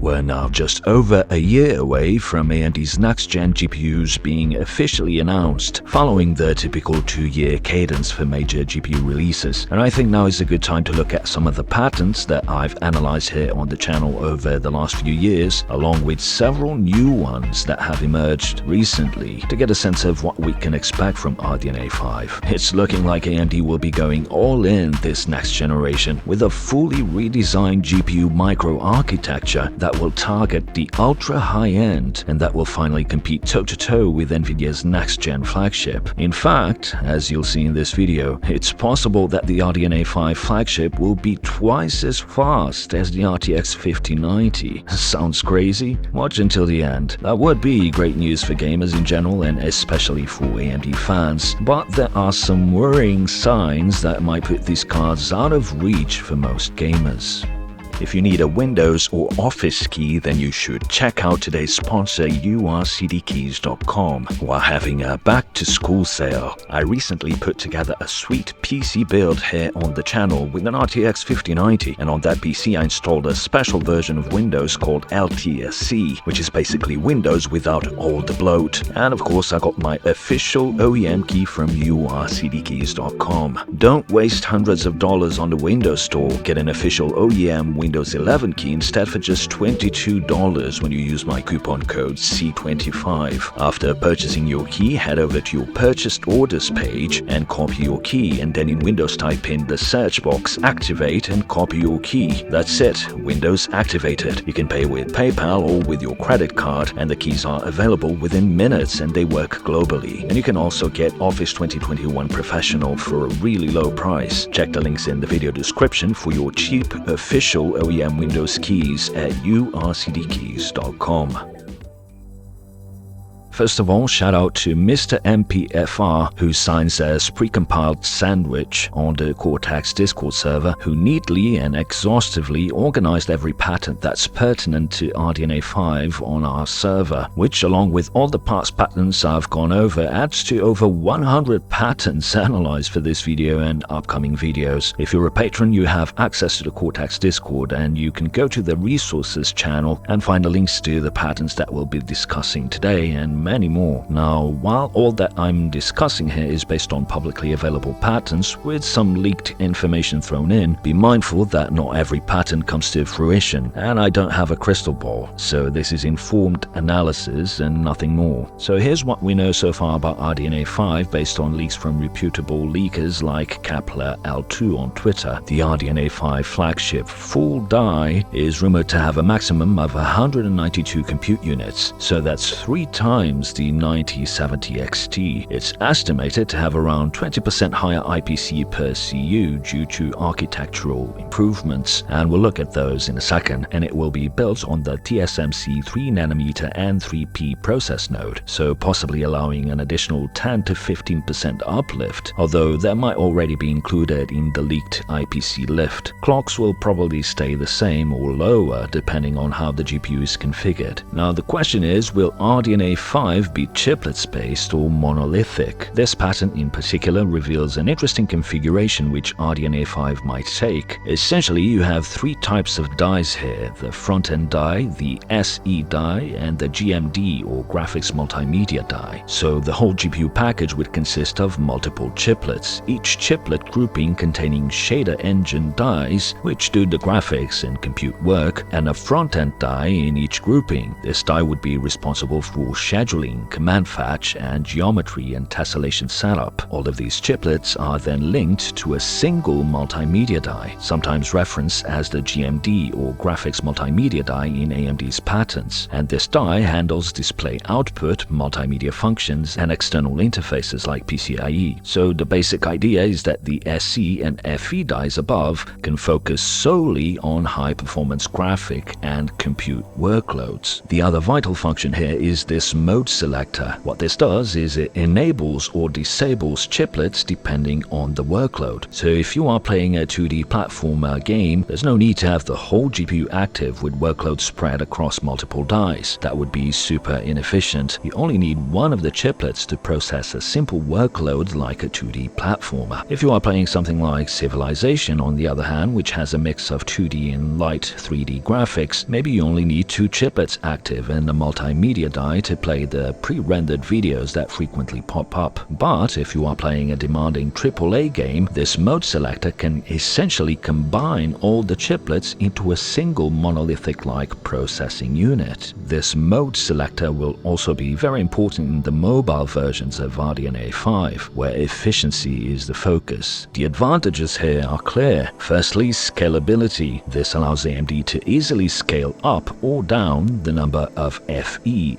We're now just over a year away from AMD's next-gen GPUs being officially announced, following the typical 2-year cadence for major GPU releases. And I think now is a good time to look at some of the patents that I've analyzed here on the channel over the last few years, along with several new ones that have emerged recently, to get a sense of what we can expect from RDNA 5. It's looking like AMD will be going all in this next generation with a fully redesigned GPU microarchitecture that will target the ultra high-end and that will finally compete toe-to-toe with NVIDIA's next-gen flagship. In fact, as you'll see in this video, it's possible that the RDNA 5 flagship will be twice as fast as the RTX 5090. Sounds crazy? Watch until the end. That would be great news for gamers in general and especially for AMD fans, but there are some worrying signs that might put these cards out of reach for most gamers. If you need a Windows or Office key, then you should check out today's sponsor urcdkeys.com. While having a back-to-school sale, I recently put together a sweet PC build here on the channel with an RTX 5090, and on that PC I installed a special version of Windows called LTSC, which is basically Windows without all the bloat. And of course I got my official OEM key from urcdkeys.com. Don't waste hundreds of dollars on the Windows Store. Get an official OEM Windows 11 key instead for just $22 when you use my coupon code C25. After purchasing your key, head over to your purchased orders page and copy your key, and then in Windows type in the search box activate and copy your key. That's it, Windows activated. You can pay with PayPal or with your credit card, and the keys are available within minutes and they work globally. And you can also get Office 2021 Professional for a really low price. Check the links in the video description for your cheap official OEM Windows keys at urcdkeys.com. First of all, shout out to Mr. MPFR, who signs as precompiled sandwich on the Cortex Discord server, who neatly and exhaustively organized every patent that's pertinent to RDNA 5 on our server, which along with all the past patents I've gone over adds to over 100 patents analyzed for this video and upcoming videos. If you're a patron, you have access to the Cortex Discord, and you can go to the resources channel and find the links to the patents that we'll be discussing today and many more. Now, while all that I'm discussing here is based on publicly available patents with some leaked information thrown in, be mindful that not every patent comes to fruition, and I don't have a crystal ball, so this is informed analysis and nothing more. So here's what we know so far about RDNA 5 based on leaks from reputable leakers like Chiplet L2 on Twitter. The RDNA 5 flagship full die is rumored to have a maximum of 192 compute units, so that's 3 times the 9070 XT. It's estimated to have around 20% higher IPC per CU due to architectural improvements, and we'll look at those in a second. And it will be built on the TSMC 3nm and 3P process node, so possibly allowing an additional 10 to 15% uplift, although that might already be included in the leaked IPC lift. Clocks will probably stay the same or lower depending on how the GPU is configured. Now the question is, will RDNA 5 be chiplets-based or monolithic? This patent in particular reveals an interesting configuration which RDNA 5 might take. Essentially, you have 3 types of dies here: the front-end die, the SE die, and the GMD or graphics multimedia die. So the whole GPU package would consist of multiple chiplets, each chiplet grouping containing shader engine dies which do the graphics and compute work, and a front-end die in each grouping. This die would be responsible for scheduling, command fetch, and geometry and tessellation setup. All of these chiplets are then linked to a single multimedia die, sometimes referenced as the GMD or graphics multimedia die in AMD's patents. And this die handles display output, multimedia functions, and external interfaces like PCIe. So the basic idea is that the SE and FE dies above can focus solely on high-performance graphic and compute workloads. The other vital function here is this modularity mode selector. What this does is it enables or disables chiplets depending on the workload. So if you are playing a 2D platformer game, there's no need to have the whole GPU active with workloads spread across multiple dies. That would be super inefficient. You only need one of the chiplets to process a simple workload like a 2D platformer. If you are playing something like Civilization, on the other hand, which has a mix of 2D and light 3D graphics, maybe you only need two chiplets active and a multimedia die to play the pre-rendered videos that frequently pop up. But if you are playing a demanding AAA game, this mode selector can essentially combine all the chiplets into a single monolithic-like processing unit. This mode selector will also be very important in the mobile versions of RDNA 5, where efficiency is the focus. The advantages here are clear. Firstly, scalability. This allows AMD to easily scale up or down the number of FE/SE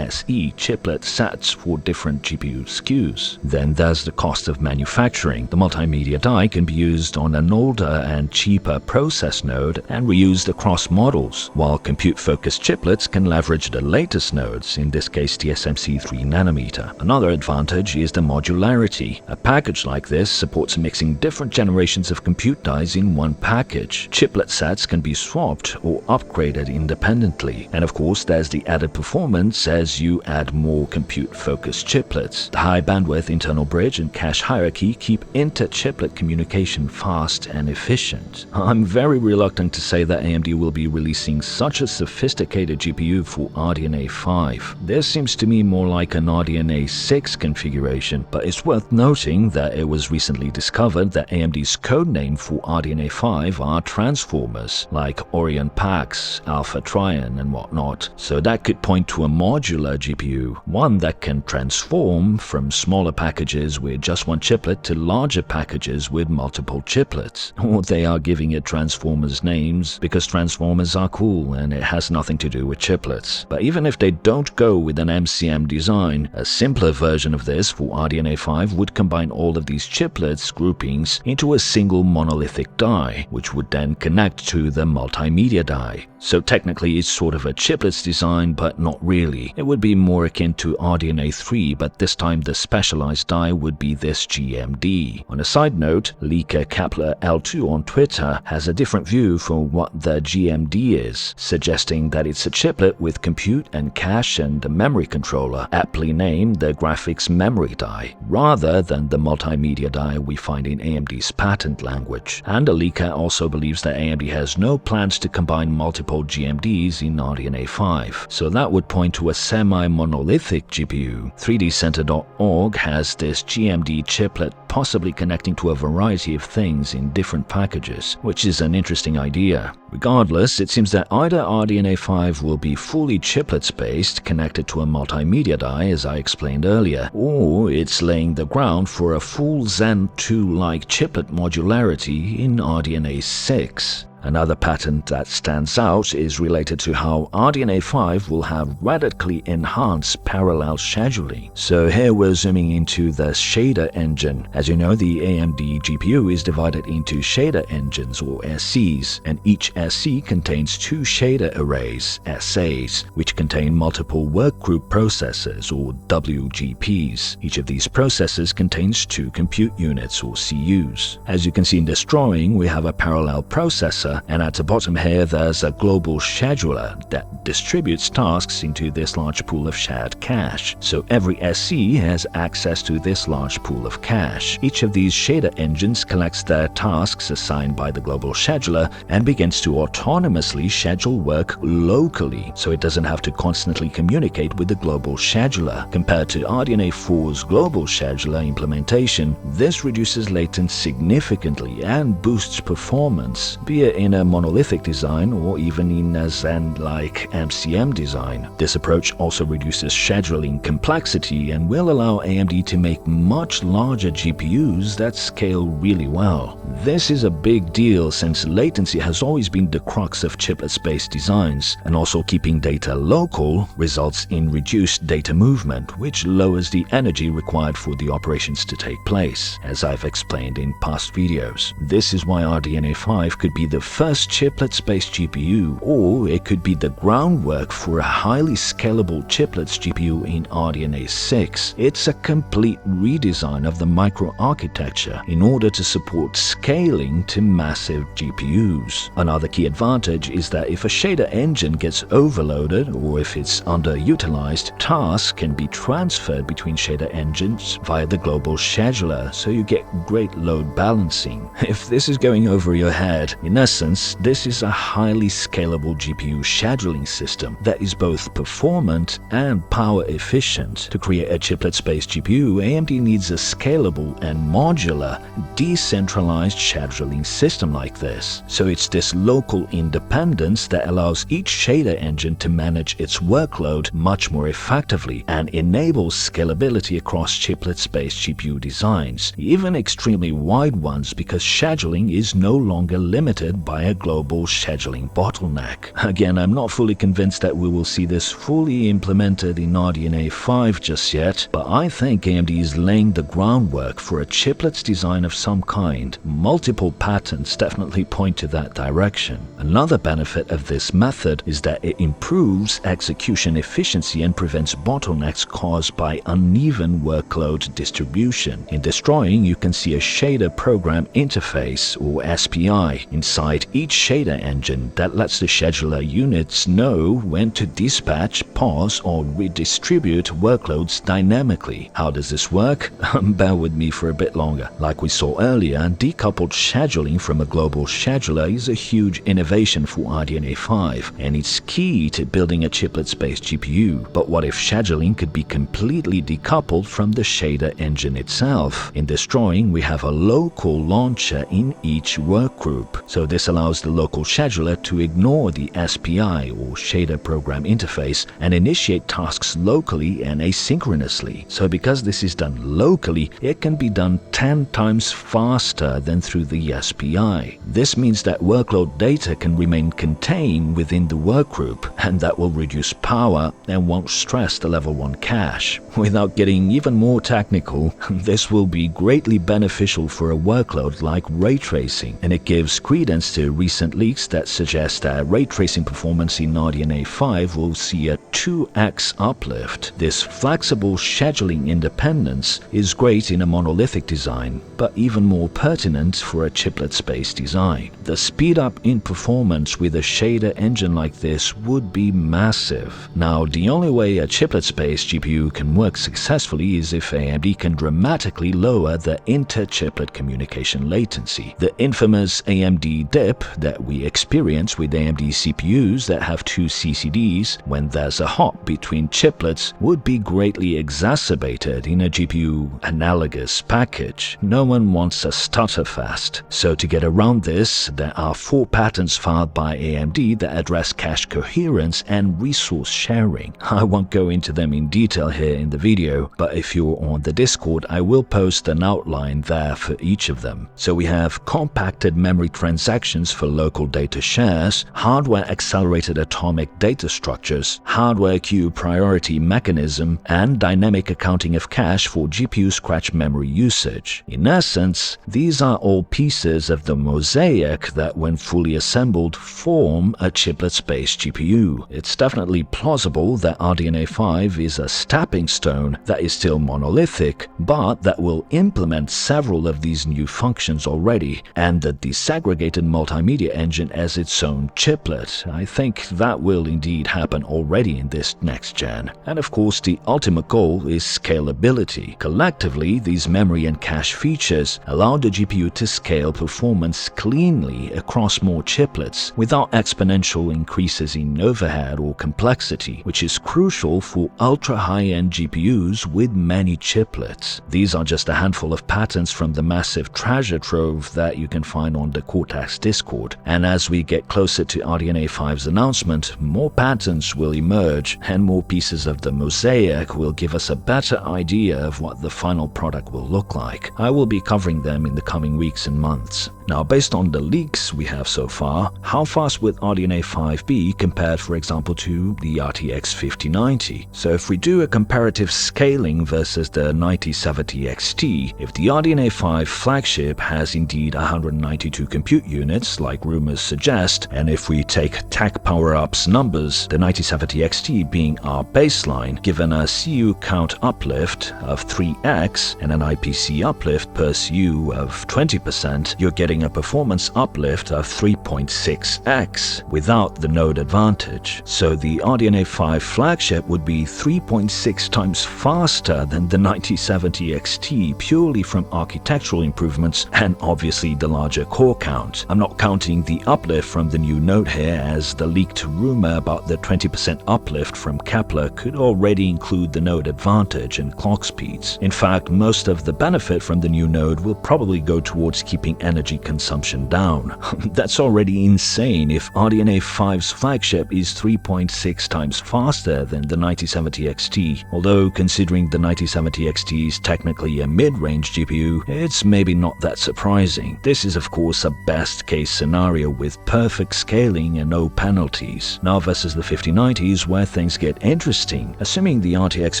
chiplet sets for different GPU SKUs. Then there's the cost of manufacturing. The multimedia die can be used on an older and cheaper process node and reused across models, while compute-focused chiplets can leverage the latest nodes, in this case TSMC 3nm. Another advantage is the modularity. A package like this supports mixing different generations of compute dies in one package. Chiplet sets can be swapped or upgraded independently. And of course, there's the added performance as you add more compute-focused chiplets. The high bandwidth internal bridge and cache hierarchy keep inter-chiplet communication fast and efficient. I'm very reluctant to say that AMD will be releasing such a sophisticated GPU for RDNA 5. This seems to me more like an RDNA 6 configuration, but it's worth noting that it was recently discovered that AMD's codename for RDNA 5 are transformers, like Orion Pax, Alpha Trion, and whatnot. So that could point to a modular GPU, one that can transform from smaller packages with just one chiplet to larger packages with multiple chiplets. Or they are giving it transformers names because transformers are cool and it has nothing to do with chiplets. But even if they don't go with an MCM design, a simpler version of this for RDNA 5 would combine all of these chiplets groupings into a single monolithic die, which would then connect to the multimedia die. So technically it's sort of a chiplets design, but not really. It would be more akin to RDNA 3, but this time the specialized die would be this GMD. On a side note, leaker Kepler L2 on Twitter has a different view for what the GMD is, suggesting that it's a chiplet with compute and cache and a memory controller, aptly named the graphics memory die, rather than the multimedia die we find in AMD's patent language. And the leaker also believes that AMD has no plans to combine multiple GMDs in RDNA 5, so that would point to a semi-monolithic GPU. 3dcenter.org has this GMD chiplet possibly connecting to a variety of things in different packages, which is an interesting idea. Regardless, it seems that either RDNA 5 will be fully chiplets-based, connected to a multimedia die as I explained earlier, or it's laying the ground for a full Zen 2-like chiplet modularity in RDNA 6. Another patent that stands out is related to how RDNA 5 will have radically enhanced parallel scheduling. So here we're zooming into the shader engine. As you know, the AMD GPU is divided into shader engines or SCs, and each SC contains two shader arrays, SAs, which contain multiple workgroup processors or WGPs. Each of these processors contains two compute units or CUs. As you can see in this drawing, we have a parallel processor, and at the bottom here there's a global scheduler that distributes tasks into this large pool of shared cache. So every SC has access to this large pool of cache. Each of these shader engines collects their tasks assigned by the global scheduler and begins to autonomously schedule work locally, so it doesn't have to constantly communicate with the global scheduler. Compared to RDNA 4's global scheduler implementation, this reduces latency significantly and boosts performance, be it in a monolithic design or even in a Zen-like MCM design. This approach also reduces scheduling complexity and will allow AMD to make much larger GPUs that scale really well. This is a big deal since latency has always been the crux of chiplet-based designs, and also keeping data local results in reduced data movement, which lowers the energy required for the operations to take place, as I've explained in past videos. This is why RDNA 5 could be the first chiplet-based GPU, or it could be the groundwork for a highly scalable chiplets GPU in RDNA 6. It's a complete redesign of the microarchitecture in order to support scaling to massive GPUs. Another key advantage is that if a shader engine gets overloaded or if it's underutilized, tasks can be transferred between shader engines via the global scheduler, so you get great load balancing. If this is going over your head, in essence, this is a highly scalable GPU scheduling system that is both performant and power efficient. To create a chiplets-based GPU, AMD needs a scalable and modular, decentralized scheduling system like this. So it's this local independence that allows each shader engine to manage its workload much more effectively and enables scalability across chiplets-based GPU designs, even extremely wide ones, because scheduling is no longer limited by a global scheduling bottleneck. Again, I'm not fully convinced that we will see this fully implemented in RDNA 5 just yet, but I think AMD is laying the groundwork for a chiplets design of some kind. Multiple patents definitely point to that direction. Another benefit of this method is that it improves execution efficiency and prevents bottlenecks caused by uneven workload distribution. In this drawing, you can see a shader program interface, or SPI, inside each shader engine that lets the scheduler units know when to dispatch, pause, or redistribute workloads dynamically. How does this work? Bear with me for a bit longer. Like we saw earlier, decoupled scheduling from a global scheduler is a huge innovation for RDNA 5, and it's key to building a chiplets-based GPU. But what if scheduling could be completely decoupled from the shader engine itself? In this drawing, we have a local launcher in each workgroup. So this allows the local scheduler to ignore the SPI, or shader program interface, and initiate tasks locally and asynchronously. So because this is done locally, it can be done 10 times faster than through the SPI. This means that workload data can remain contained within the workgroup, and that will reduce power and won't stress the level 1 cache. Without getting even more technical, this will be greatly beneficial for a workload like ray tracing, and it gives credence to recent leaks that suggest that ray tracing performance in RDNA 5 will see a 2x uplift. This flexible scheduling independence is great in a monolithic design, but even more pertinent for a chiplets-based design. The speed up in performance with a shader engine like this would be massive. Now, the only way a chiplets-based GPU can work successfully is if AMD can dramatically lower the inter-chiplet communication latency. The infamous AMD dip that we experience with AMD CPUs that have two CCDs when there's a hop between chiplets would be greatly exacerbated in a GPU analogous package. No one wants a stutterfest. So to get around this, there are 4 patents filed by AMD that address cache coherence and resource sharing. I won't go into them in detail here in the video, but if you're on the Discord, I will post an outline there for each of them. So we have compacted memory transactions for local data shares, hardware accelerated atomic data structures, hardware queue priority mechanism, and dynamic accounting of cache for GPU scratch memory usage. In essence, these are all pieces of the mosaic that, when fully assembled, form a chiplets-based GPU. It's definitely plausible that RDNA 5 is a stepping stone that is still monolithic, but that will implement several of these new functions already, and the disaggregated multimedia engine as its own chiplet. I think that will indeed happen already in this next gen. And of course, the ultimate goal is scalability. Collectively, these memory and cache features allow the GPU to scale performance cleanly across more chiplets without exponential increases in overhead or complexity, which is crucial for ultra-high-end GPUs with many chiplets. These are just a handful of patents from the massive treasure trove that you can find on the Cortex Discord. And as we get closer to RDNA 5's announcement, more patents will emerge and more pieces of the mosaic will give us a better idea of what the final product will look like. I will be covering them in the coming weeks and months. Now, based on the leaks we have so far, how fast would RDNA 5 be compared, for example, to the RTX 5090? So if we do a comparative scaling versus the 9070 XT, if the RDNA 5 flagship has indeed 192 compute units, like rumors suggest, and if we take tech power-ups numbers, the 9070 XT being our baseline, given a CU count uplift of 3x and an IPC uplift per CU of 20%, you're getting a performance uplift of 3.6x without the node advantage. So the RDNA 5 flagship would be 3.6 times faster than the 9070 XT purely from architectural improvements and obviously the larger core count. I'm not counting the uplift from the new node here, as the leaked rumor about the 20% uplift from Kepler could already include the node advantage and clock speeds. In fact, most of the benefit from the new node will probably go towards keeping energy consumption down. That's already insane if RDNA 5's flagship is 3.6 times faster than the 9070 XT. Although considering the 9070 XT is technically a mid-range GPU, it's maybe not that surprising. This is of course a best case scenario with perfect scaling and no penalties. Now versus the 5090 is where things get interesting. Assuming the RTX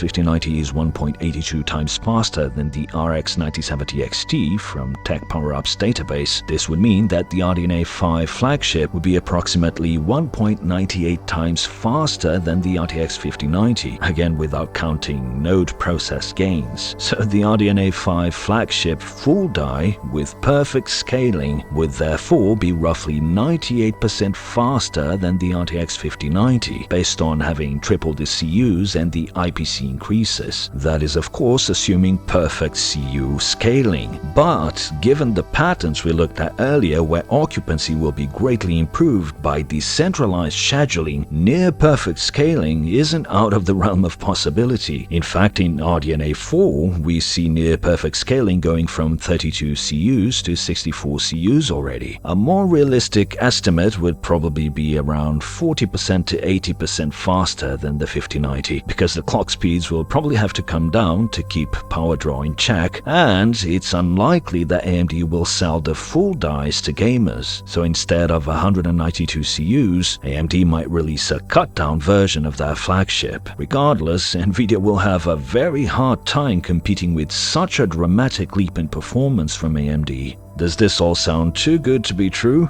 5090 is 1.82 times faster than the RX 9070 XT from Tech PowerUp's database, this would mean that the RDNA 5 flagship would be approximately 1.98 times faster than the RTX 5090, again without counting node process gains. So the RDNA 5 flagship full die with perfect scaling would therefore be roughly 98% faster than the RTX 5090, based on having tripled the CUs and the IPC increases. That is of course assuming perfect CU scaling. But given the patterns we looked at earlier where occupancy will be greatly improved by decentralized scheduling, near perfect scaling isn't out of the realm of possibility. In fact, in RDNA 4, we see near perfect scaling going from 32 CUs to 64 CUs already. A more realistic estimate would probably be around 40% to 80% faster than the 5090, because the clock speeds will probably have to come down to keep power draw in check, and it's unlikely that AMD will sell the full dies to gamers. So instead of 192 CUs, AMD might release a cut-down version of their flagship. Regardless, Nvidia will have a very hard time competing with such a dramatic leap in performance from AMD. Does this all sound too good to be true?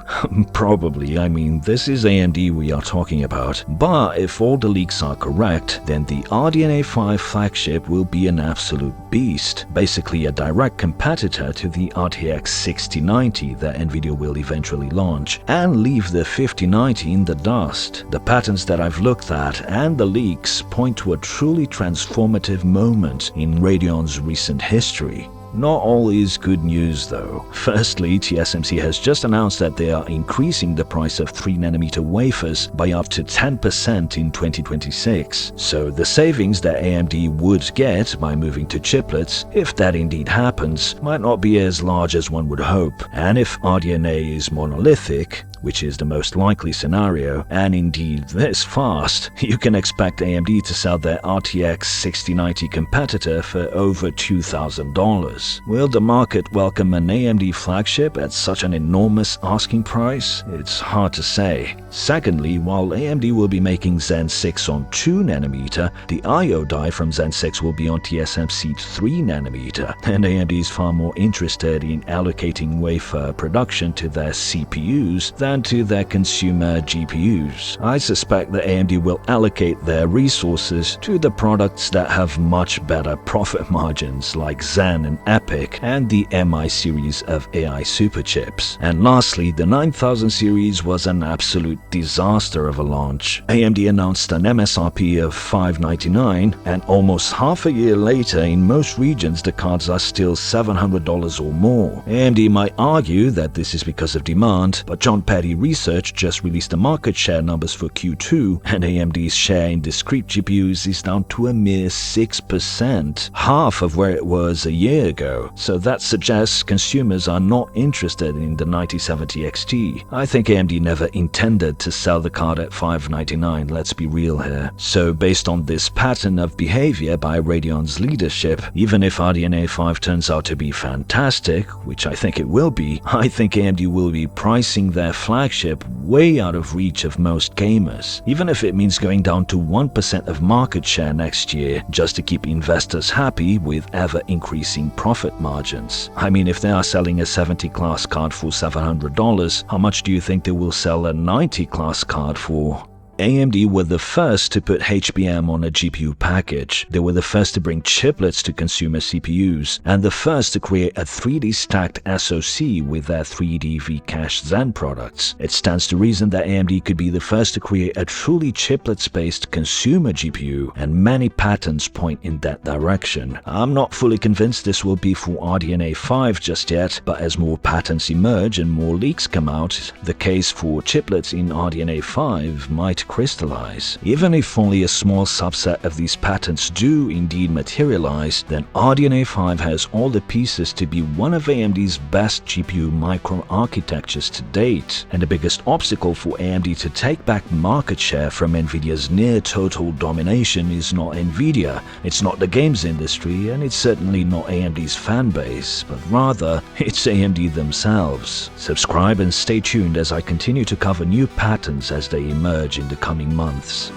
Probably. I mean, this is AMD we are talking about. But if all the leaks are correct, then the RDNA 5 flagship will be an absolute beast, basically a direct competitor to the RTX 6090 that Nvidia will eventually launch, and leave the 5090 in the dust. The patterns that I've looked at and the leaks point to a truly transformative moment in Radeon's recent history. Not all is good news though. Firstly, TSMC has just announced that they are increasing the price of 3nm wafers by up to 10% in 2026. So the savings that AMD would get by moving to chiplets, if that indeed happens, might not be as large as one would hope. And if RDNA is monolithic, which is the most likely scenario, and indeed this fast, you can expect AMD to sell their RTX 6090 competitor for over $2,000. Will the market welcome an AMD flagship at such an enormous asking price? It's hard to say. Secondly, while AMD will be making Zen 6 on 2nm, the I/O die from Zen 6 will be on TSMC 3nm, and AMD is far more interested in allocating wafer production to their CPUs than to their consumer GPUs. I suspect that AMD will allocate their resources to the products that have much better profit margins like Zen and EPYC and the MI series of AI superchips. And lastly, the 9000 series was an absolute disaster of a launch. AMD announced an MSRP of $599, and almost half a year later in most regions the cards are still $700 or more. AMD might argue that this is because of demand, but John Petty third-party research just released the market share numbers for Q2, and AMD's share in discrete GPUs is down to a mere 6%, half of where it was a year ago. So that suggests consumers are not interested in the 9070 XT. I think AMD never intended to sell the card at $599, let's be real here. So based on this pattern of behavior by Radeon's leadership, even if RDNA 5 turns out to be fantastic, which I think it will be, I think AMD will be pricing their flagship way out of reach of most gamers, even if it means going down to 1% of market share next year just to keep investors happy with ever-increasing profit margins. I mean, if they are selling a 70 class card for $700, how much do you think they will sell a 90 class card for? AMD were the first to put HBM on a GPU package. They were the first to bring chiplets to consumer CPUs, and the first to create a 3D stacked SoC with their 3D V-Cache Zen products. It stands to reason that AMD could be the first to create a truly chiplets-based consumer GPU, and many patents point in that direction. I'm not fully convinced this will be for RDNA 5 just yet, but as more patents emerge and more leaks come out, the case for chiplets in RDNA 5 might crystallize. Even if only a small subset of these patents do indeed materialize, then RDNA 5 has all the pieces to be one of AMD's best GPU microarchitectures to date. And the biggest obstacle for AMD to take back market share from Nvidia's near total domination is not Nvidia, it's not the games industry, and it's certainly not AMD's fanbase, but rather it's AMD themselves. Subscribe and stay tuned as I continue to cover new patents as they emerge in the coming months.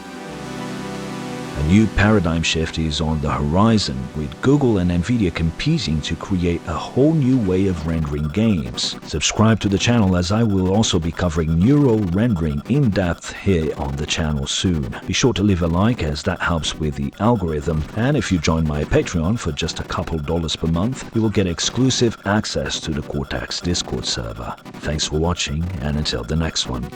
A new paradigm shift is on the horizon, with Google and Nvidia competing to create a whole new way of rendering games. Subscribe to the channel as I will also be covering neural rendering in depth here on the channel soon. Be sure to leave a like as that helps with the algorithm, and if you join my Patreon for just a couple dollars per month, you will get exclusive access to the Cortex Discord server. Thanks for watching, and until the next one.